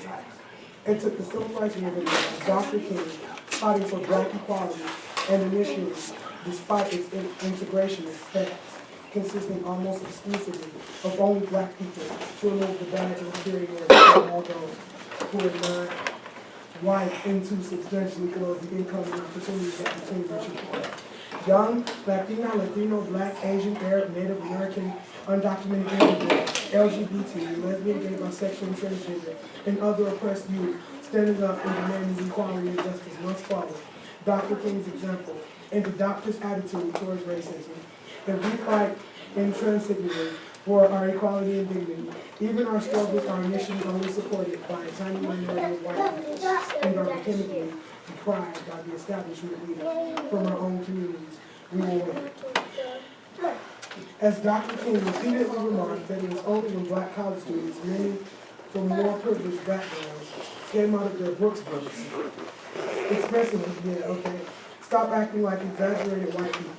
stereotypes. It took the civil rights movement of Dr. King fighting for black equality and initially, despite its integrationist stance, consisting almost exclusively of only black people, to remove the badge of inferiority from all those who are not white and to substantially close the income and opportunities that between rich and poor. Young, Latina, Latino, Black, Asian, Arab, Native American, undocumented immigrant, LGBT, lesbian, gay, bisexual, and transgender, and other oppressed youth standing up and demanding equality and justice must follow Dr. King's example and adopt his attitude towards racism. If we fight intrinsically for our equality and dignity, even our struggles are initially only supported by a tiny minority of white people and are vehemently deprived by the establishment leader from our own communities, we will win. As Dr. King repeatedly remarked that it was only when black college students, many from more privileged backgrounds, came out of their Brooks books, stop acting like exaggerated white people,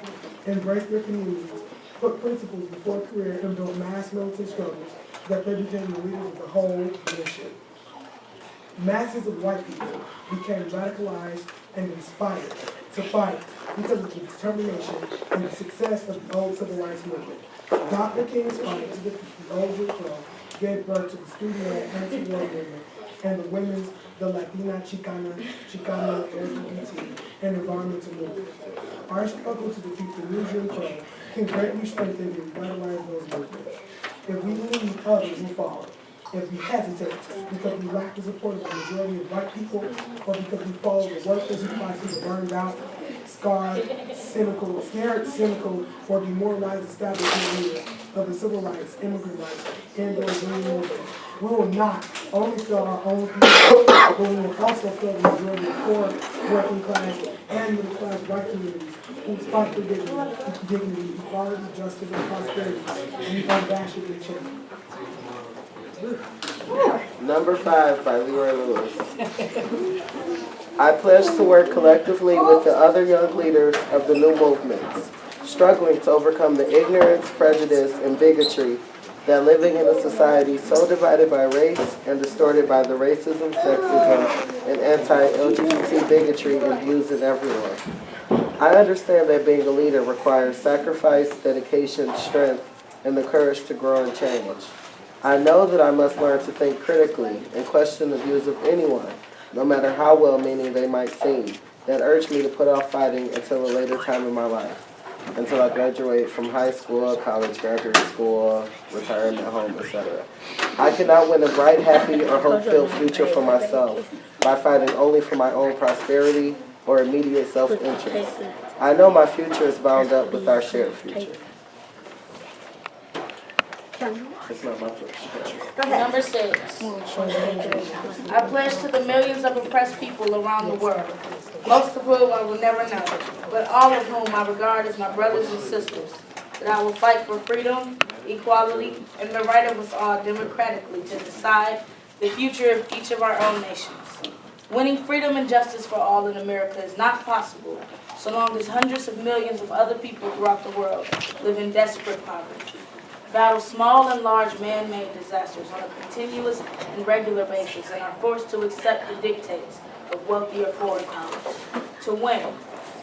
embrace their communities, put principles before career, and build mass militant struggles, that they became the leaders of the whole nation. Masses of white people became radicalized and inspired to fight because of the determination and the success of the old civil rights movement. Dr. King's fight to defeat the old Jim Crow gave birth to the student anti-war movement and the women's, the Latina, Chicana, LGBT, and environmental movement. Our struggle to defeat the new Jim Crow can greatly strengthen and revitalize those movements. If we lead, others will follow. If we hesitate because we lack the support of the majority of white people, or because we follow the workers and classes who are burned out, scared, cynical, or demoralized establishment leaders of the civil rights, immigrant rights, and those green movements, we will not only fail our own people, but we will also fail the majority of poor, working class, and middle class white communities whose fight for dignity, equality, justice, and prosperity we unabashedly champion. Number 5 by Leroy Lewis. I pledge to work collectively with the other young leaders of the new movements, struggling to overcome the ignorance, prejudice, and bigotry that living in a society so divided by race and distorted by the racism, sexism, and anti-LGBT bigotry imbues in everyone. I understand that being a leader requires sacrifice, dedication, strength, and the courage to grow and change. I know that I must learn to think critically and question the views of anyone, no matter how well-meaning they might seem, that urge me to put off fighting until a later time in my life, until I graduate from high school, college, graduate school, retirement home, etc. I cannot win a bright, happy, or hope-filled future for myself by fighting only for my own prosperity or immediate self-interest. I know my future is bound up with our shared future. It's not my first. Number 6. I pledge to the millions of oppressed people around the world, most of whom I will never know, but all of whom I regard as my brothers and sisters, that I will fight for freedom, equality, and the right of us all democratically to decide the future of each of our own nations. Winning freedom and justice for all in America is not possible so long as hundreds of millions of other people throughout the world live in desperate poverty, battle small and large man-made disasters on a continuous and regular basis, and are forced to accept the dictates of wealthier foreign powers. To win,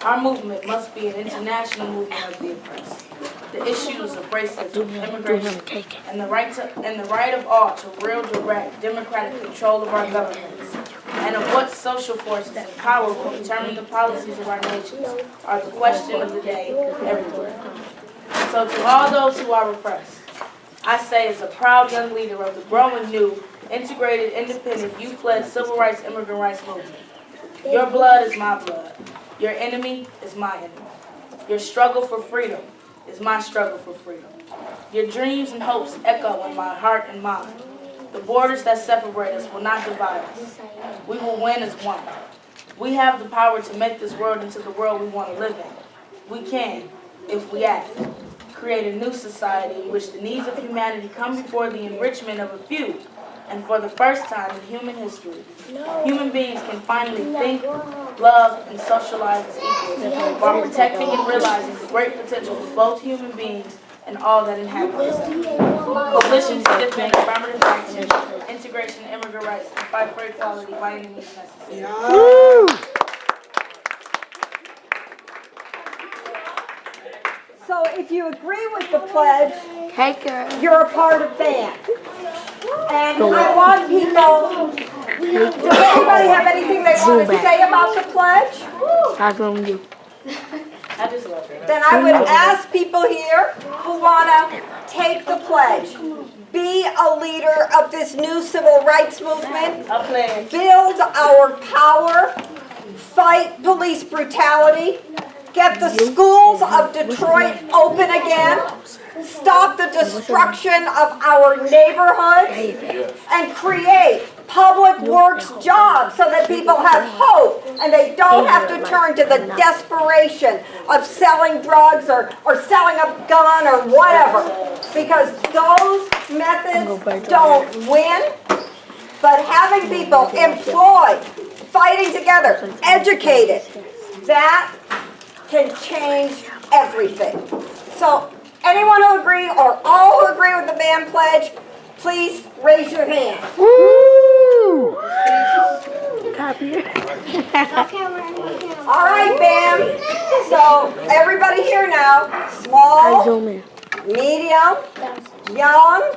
our movement must be an international movement of the oppressed. The issues of racism, immigration, and the right of all to real, direct, democratic control of our governments, and of what social forces and power will determine the policies of our nations, are the question of the day everywhere. So to all those who are repressed, I say as a proud young leader of the growing new, integrated, independent, youth-led civil rights, immigrant rights movement, your blood is my blood. Your enemy is my enemy. Your struggle for freedom is my struggle for freedom. Your dreams and hopes echo in my heart and mind. The borders that separate us will not divide us. We will win as one. We have the power to make this world into the world we want to live in. We can, if we act, create a new society in which the needs of humanity come before the enrichment of a few. And for the first time in human history, human beings can finally think, love, and socialize as equals, while protecting and realizing the great potential of both human beings and all that inhabits them. Coalition to defend affirmative action integration, and immigrant rights, and fight for equality by any means necessary. So if you agree with the pledge, Hey, girl. you're a part of BAM. And I want people, does anybody have anything they want to say about the pledge? How's it going you? I just love her. Then I would ask people here who want to take the pledge, be a leader of this new civil rights movement, I pledge. build our power, fight police brutality, get the schools of Detroit open again, stop the destruction of our neighborhoods, and create public works jobs so that people have hope and they don't have to turn to the desperation of selling drugs or selling a gun or whatever. Because those methods don't win, but having people employed, fighting together, educated, that can change everything. So anyone who agree or all who agree with the BAM pledge, please raise your hand. All right, BAM. So everybody here now, small, medium, young,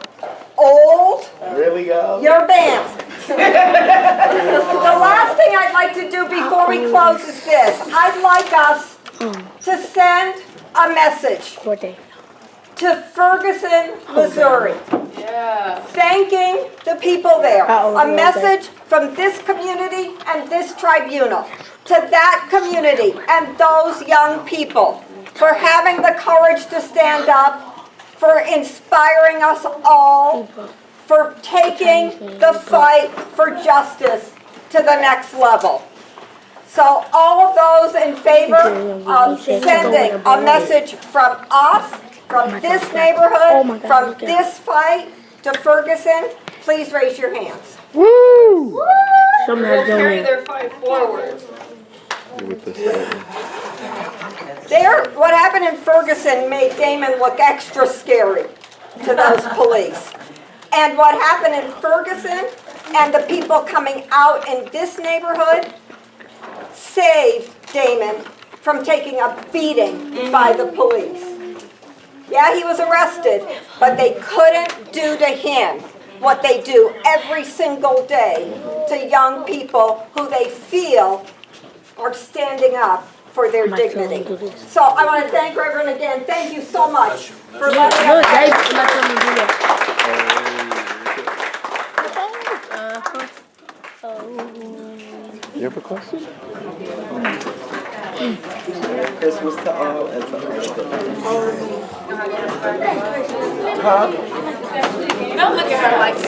old, Really, go? you're BAM. The last thing I'd like to do before we close is this. I'd like us to send a message to Ferguson, Missouri, thanking the people there. A message from this community and this tribunal to that community and those young people for having the courage to stand up, for inspiring us all, for taking the fight for justice to the next level. So all of those in favor of sending a message from us, from this neighborhood, from this fight to Ferguson, please raise your hands. Woo! Carry their fight forward. What happened in Ferguson made Damon look extra scary to those police. And what happened in Ferguson and the people coming out in this neighborhood saved Damon from taking a beating by the police. Yeah, he was arrested, but they couldn't do to him what they do every single day to young people who they feel are standing up for their dignity. So I want to thank Reverend again. Thank you so much for letting us. You have a question? Merry Christmas to all and to all. Huh? Don't look at her like